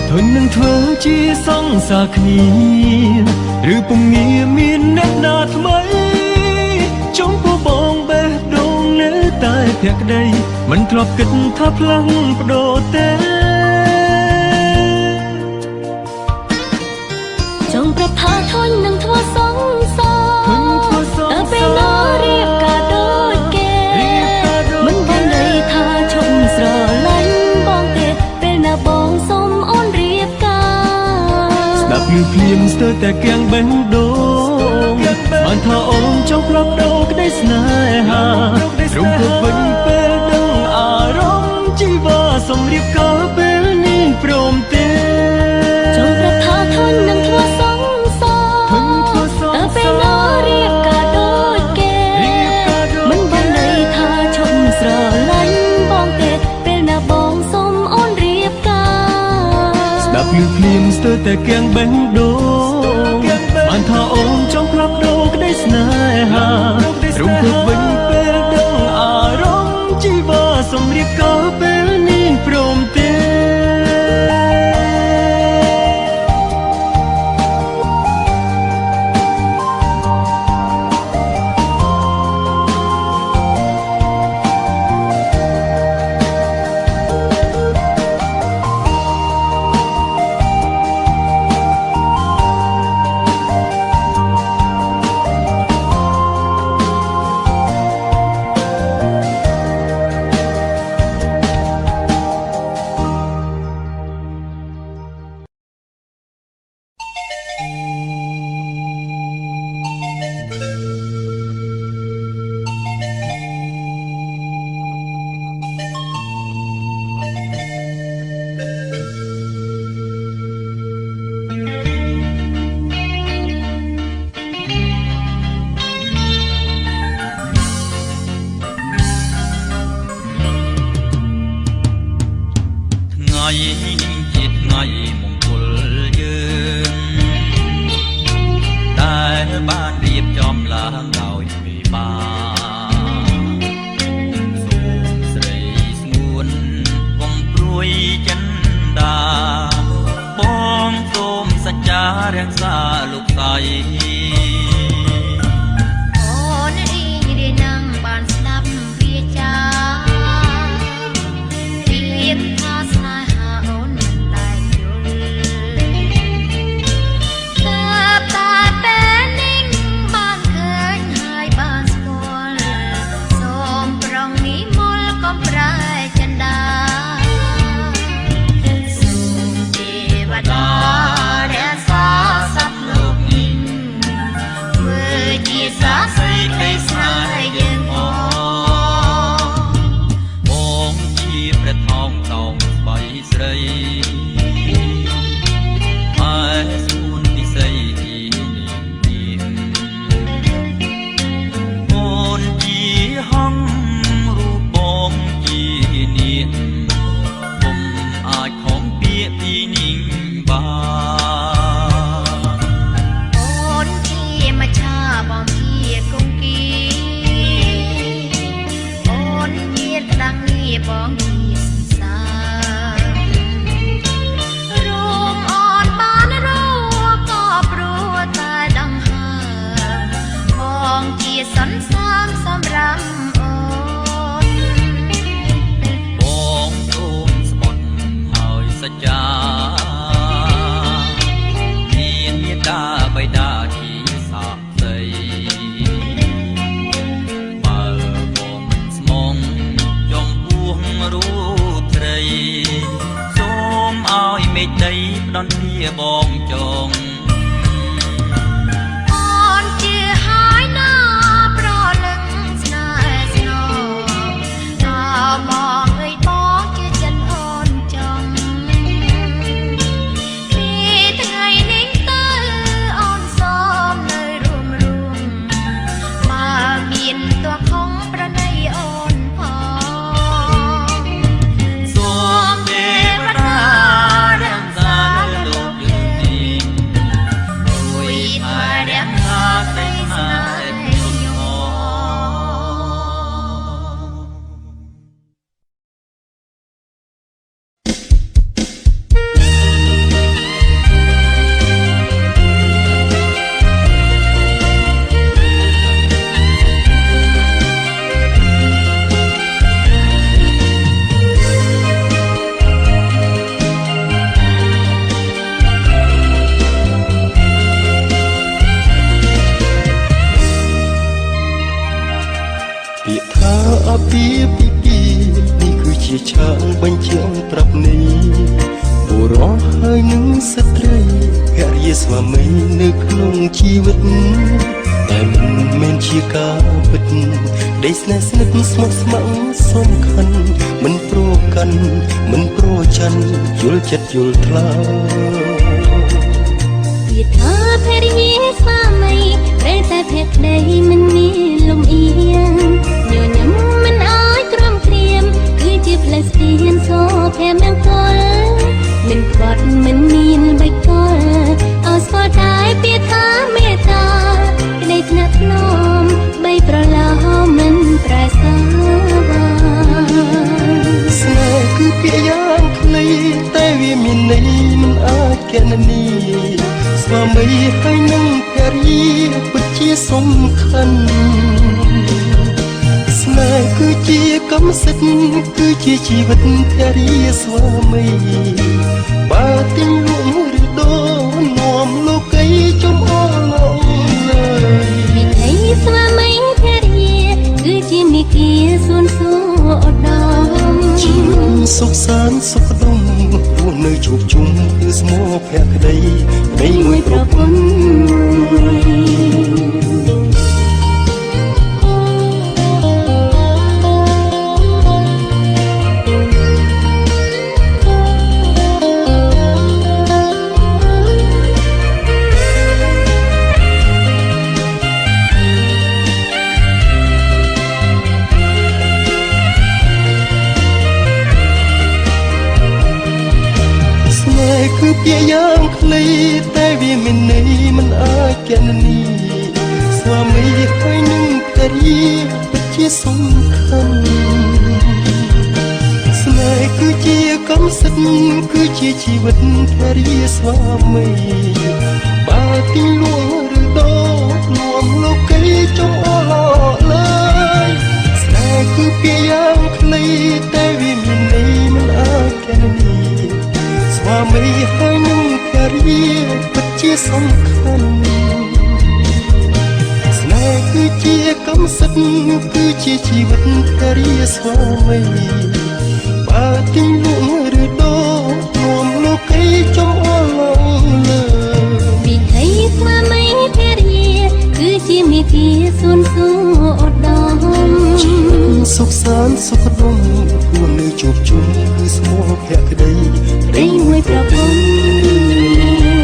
Speaker 1: ធន់នឹងធ្វើជាសង្សារគ្នាឬពុំងាមានអ្នកណាថ្មីចង់ពួកបងបេះដូងនៅតែភក្តីមិនធ្លាប់គិតថាផ្លាំងបដូរទេ
Speaker 5: ថាធុញនឹងធ្វើសងសតើពេលណារៀបការដូចគេមិនបានន័យថាឈប់ស្រឡាញ់បងទេពេលណាបងសុំអូនរៀបការ
Speaker 1: ស្ដាប់ភ្លាមស្ទើរតែគៀងបេះដូងបានថាអូនចង់ផ្លាប់ដោក្តីស្នេហារំភើបវិញពេលដឹងអារម្មណ៍ជីវាសំរៀបការពេលនេះព្រមទេ
Speaker 5: ចូលប្រាប់ថាធុញនឹងធ្វើសងសតើពេលណារៀបការដូចគេមិនបានន័យថាឈប់ស្រឡាញ់បងទេពេលណាបងសុំអូនរៀបការ
Speaker 1: ស្ដាប់ភ្លាមស្ទើរតែគៀងបេះដូងបានថាអូនចង់ផ្លាប់ដោក្តីស្នេហារំភើបវិញពេលដឹងអារម្មណ៍ជីវាសំរៀបការពេលនេះព្រមទេ
Speaker 3: ជាថ្ងៃមង្គលយើងដែលបានរៀបចំឡើងដោយវិបាសូមស្រីស្ងួនកំព្រួយចិនដាបងសូមសច្ចារក្សាលោកស្រី
Speaker 5: អូនរីងរាយនឹងបានស្ដាប់វាចារៀបថាស្នេហាអូនតែយល់តែពេលនេះបានឃើញហើយបានស្គាល់សូមប្រងនេះមលកុំប្រែចិនដាសូមទេវតារក្សាសត្វលោកនេះធ្វើជាសាស្ត្រីក្តីស្នេហ៍យើង
Speaker 3: បងជាព្រះថោងតោងស្បៃស្រីហើយស្មួនពិសីទីនេះអូនជាហងរូបបងជានាងខ្ញុំអាចខំពាក្យពីនាងបាន
Speaker 5: អូនជាមច្ឆាបងជាគង្គីអូនជាក្តាំងងារបងជាសង្សាររួមអូនបានរួក៏ព្រោះតែដង្ហើមបងជាសន្សាមសម្រាប់អូន
Speaker 3: បងសូមស្បត់ហើយសច្ចាមានមេត្តាបិតាជាសាក្សីបើបងមិនស្មងចំពោះរូបស្រីសូមឲ្យមេឃដីផ្ដន់ជាបងចង
Speaker 5: អូនជាហើយណាប្រលឹងស្នេហ៍ស្នងមកអើយបងជាចិនអូនចង់ពីថ្ងៃនេះទៅអូនសូមនៅរួមបើមានទោះខំប្រណីអូនផង
Speaker 3: សូមទេវតារក្សាលោកយើងនេះ
Speaker 6: ឆាងបញ្ជាក់ប្រាប់នេះបុរសហើយនឹងស្ត្រីភរិយាស្វាមីនៅក្នុងជីវិតតែមិនមែនជាការពិតដេកស្នេហ៍ស្និទ្ធស្មោះស្ម័គ្រសំខាន់មិនព្រោះកាន់មិនព្រោះច័ន្ទយល់ចិត្តយល់ថ្លា
Speaker 5: វាថាភរិយាស្វាមីប្រែតែភក្តីមិនមានលំអៀងញញឹមមិនអើយទ្រាំទ្រាមគឺជាផ្លូវស្ពានសូភែមទាំងគល់មិនខ្វាត់មិនមានបៃកលឲ្យស្គាល់តែពាក្យថាមេត្តាក្តីថ្នាក់ថ្នមបីប្រឡោមិនប្រែសាបា
Speaker 6: ស្នេហ៍គឺពាក្យយ៉ាងខ្លីតែវាមានន័យមិនអាចកណនីស្វាមីហើយនឹងភរិយាពិតជាសំខាន់ស្នេហ៍គឺជាកម្មសិទ្ធិគឺជាជីវិតភរិយាស្វាមីបើទីលួងឬដូរនាំលោកីចំអល់ឡើយ
Speaker 5: វិធីស្វាមីភរិយាគឺជាមេគាសួនសួរឧត្តម
Speaker 6: ជីវិតសុខសាន្តសុខដុមរស់នៅជួបជុំគឺស្មោភក្តីនៃមួយប្រពន្ធគឺពាក្យយ៉ាងខ្លីតែវាមានន័យមិនអាចកណនីស្វាមីហើយនឹងភរិយាពិតជាសំខាន់ស្នេហ៍គឺជាកម្មសិទ្ធិគឺជាជីវិតភរិយាស្វាមីបើទីលួងឬដូរនាំលោកីចំអល់ឡើយស្នេហ៍គឺពាក្យយ៉ាងខ្លីតែវាមានន័យមិនអាចកណនីស្វាមីហើយនឹងភរិយាពិតជាសំខាន់ស្នេហ៍គឺជាកម្មសិទ្ធិគឺជាជីវិតភរិយាស្វាមីបើទីលួងឬដូរនាំលោកីចំអល់លើ
Speaker 5: វិធីស្វាមីភរិយាគឺជាមេគាសួនសួរឧត្តម
Speaker 6: ជីវិតសុខសាន្តសុខដុមខ្លួននៅជួបជុំគឺស្មោះភក្តី
Speaker 5: រីមួយប្រពន្ធ
Speaker 6: ស្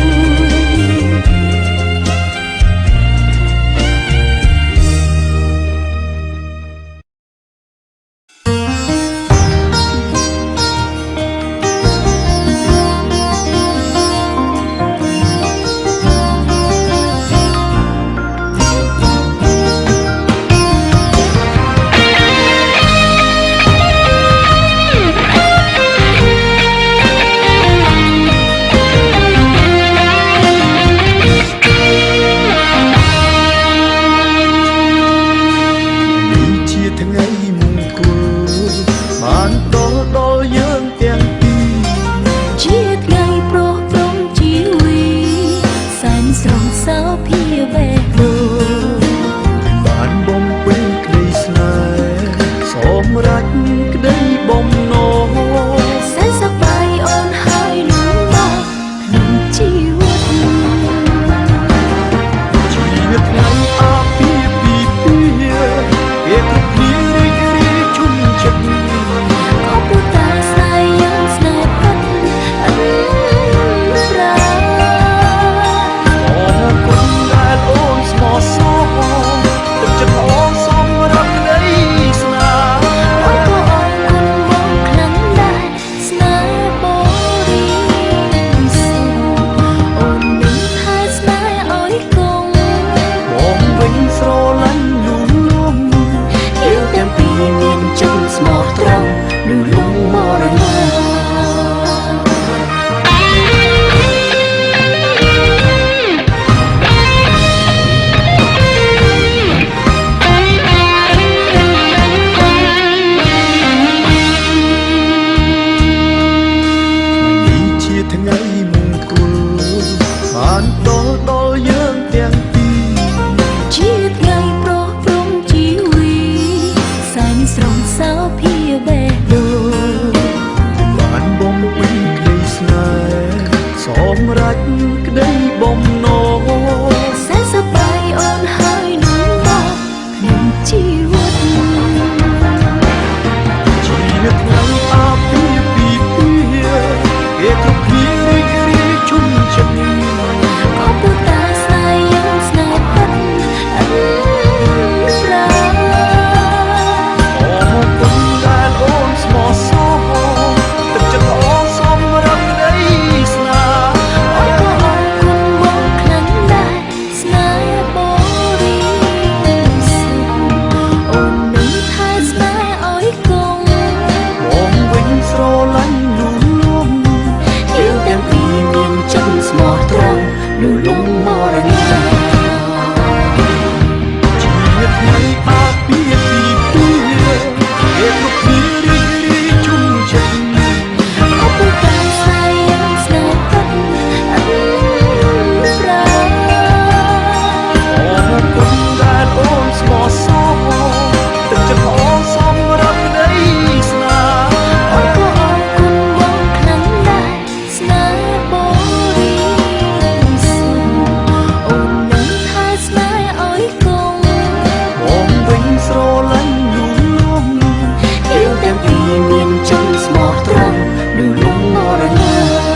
Speaker 5: ดูลุงมรณา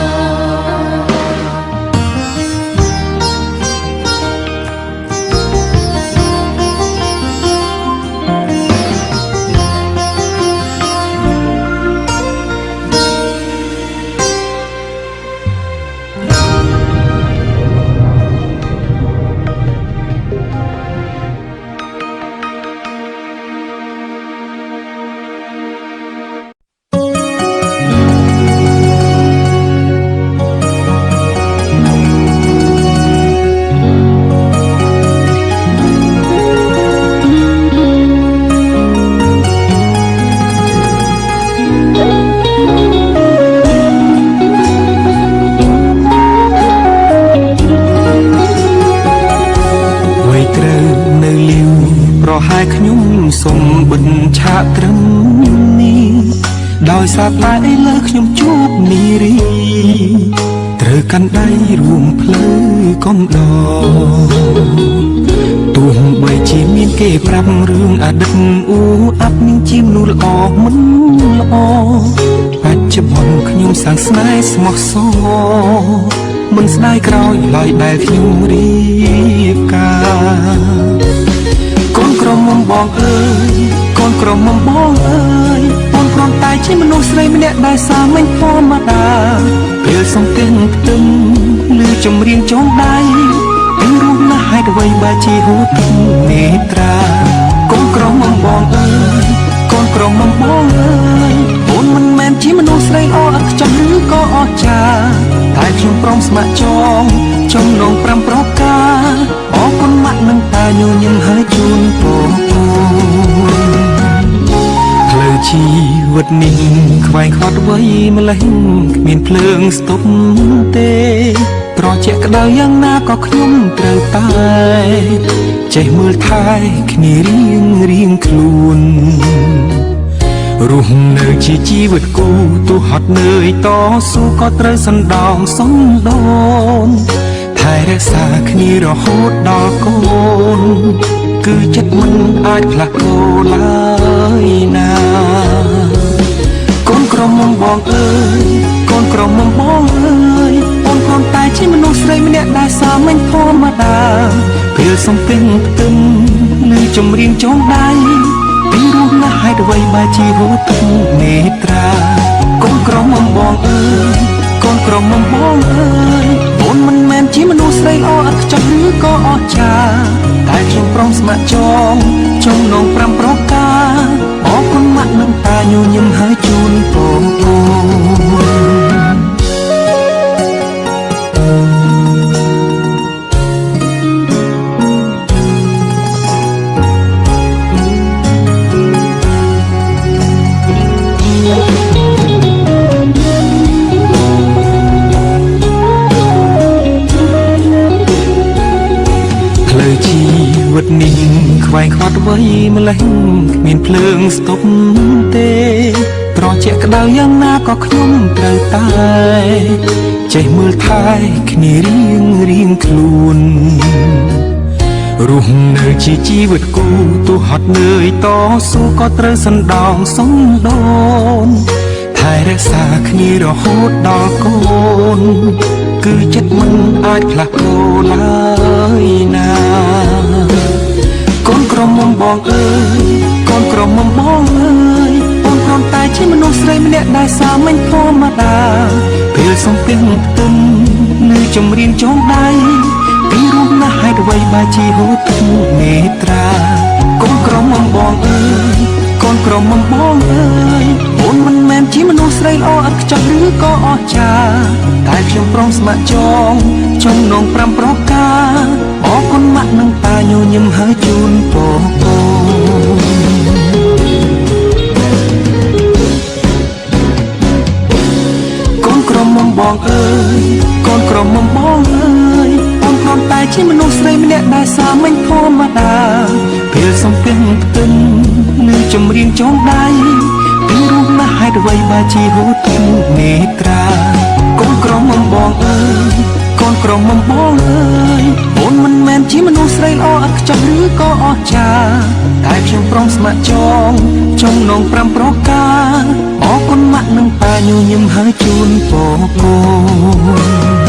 Speaker 1: ប្រហែលខ្ញុំសូមបិទឆាកត្រឹមនេះដោយសារតែឥឡូវខ្ញុំជួបនារីត្រូវកាន់ដៃរួមផ្លូវកំដរទោះបីជាមានគេប្រាប់រឿងអតីតអ៊ូអាប់នឹងជាមនុស្សល្អមិនល្អបច្ចុប្បន្នខ្ញុំសាងស្នេហ៍ស្មោះសរមិនស្ដាយក្រោយឡើយដែលខ្ញុំរៀបការកូនក្រមុំបងអើយកូនក្រមុំបងអើយបងគ្រាន់តែជាមនុស្សស្រីម្នាក់ដែលសាមញ្ញធម្មតាពេលសំទិញផ្ទឹមឬចម្រៀងចងដៃពេលរស់ណាស់ហេតុអ្វីបើជាហូរទឹកនេត្រាកូនក្រមុំបងអើយកូនក្រមុំបងអើយអូនមិនមែនជាមនុស្សស្រីល្អឥតខ្ចោះឬក៏អស្ចារ្យតែខ្ញុំព្រមស្ម័គ្រចងចំណង5ប្រការអរគុណម៉ាក់នឹងតាញញឹមហើយជូនពរផ្លូវជីវិតនេះខ្វែងខ្វាត់អ្វីម្លេះគ្មានភ្លើងស្ទប់ទេត្រជាក់ក្តៅយ៉ាងណាក៏ខ្ញុំត្រូវតែចេះមើលថែគ្នារៀងខ្លួនរស់នៅជាជីវិតគូទោះហត់នឿយតស៊ូក៏ត្រូវសណ្ដោងសំដូនថែរក្សាគ្នារហូតដល់កូនគឺចិត្តមិនអាចផ្លាស់ប្ដូរឡើយណាកូនក្រមុំបងអើយកូនក្រមុំបងអើយបងគ្រាន់តែជាមនុស្សស្រីម្នាក់ដែលសាមញ្ញធម្មតាពេលសំពេញផ្ទឹមឬចម្រៀងចងដៃពីរស់ណាស់ហេតុអ្វីបើជាហូរទឹកនេត្រាកូនក្រមុំបងអើយកូនក្រមុំបងអើយអូនមិនមែនជាមនុស្សស្រីល្អឥតខ្ចោះឬក៏អស្ចារ្យតែខ្ញុំព្រមស្ម័គ្រចងចំណង5ប្រការអរគុណម៉ាក់នឹងតាញញឹមហើយជូនពរនេះខ្វែងខ្វាត់អ្វីម្លេះគ្មានភ្លើងស្ទប់ទេត្រជាក់ក្តៅយ៉ាងណាក៏ខ្ញុំត្រូវតែចេះមើលថែគ្នារៀងខ្លួនរស់នៅជាជីវិតគូទោះហត់នឿយតស៊ូក៏ត្រូវសណ្ដោងសំដូនថែរក្សាគ្នារហូតដល់កូនគឺចិត្តមិនអាចផ្លាស់ប្ដូរឡើយណាកូនក្រមុំបងអើយកូនក្រមុំបងអើយបងគ្រាន់តែជាមនុស្សស្រីម្នាក់ដែលសាមញ្ញធម្មតាពេលសំពេញផ្ទឹមឬចម្រៀងចងដៃពីរស់ណាស់ហេតុអ្វីបើជាហូរទឹកនេត្រាកូនក្រមុំបងអើយកូនក្រមុំបងអើយអូនមិនមែនជាមនុស្សស្រីល្អឥតខ្ចោះឬក៏អស្ចារ្យតែខ្ញុំព្រមស្ម័គ្រចងចំណង5ប្រការអរគុណម៉ាក់នឹងតាញញឹមហើយជូនពរកូនក្រមុំបងអើយកូនក្រមុំបងអើយបងគ្រាន់តែជាមនុស្សស្រីម្នាក់ដែលសាមញ្ញធម្មតាពេលសំពេញផ្ទឹមឬចម្រៀងចងដៃពីរស់ណាស់ហេតុអ្វីបើជាហូរទឹកនេត្រាកូនក្រមុំបងអើយកូនក្រមុំបងអើយអូនមិនមែនជាមនុស្សស្រីល្អឥតខ្ចោះឬក៏អស្ចារ្យ តែខ្ញុំព្រមស្ម័គ្រចងចំណង5ប្រការអរគុណម៉ាក់និងប៉ាញញឹមហើយជូនពរកូន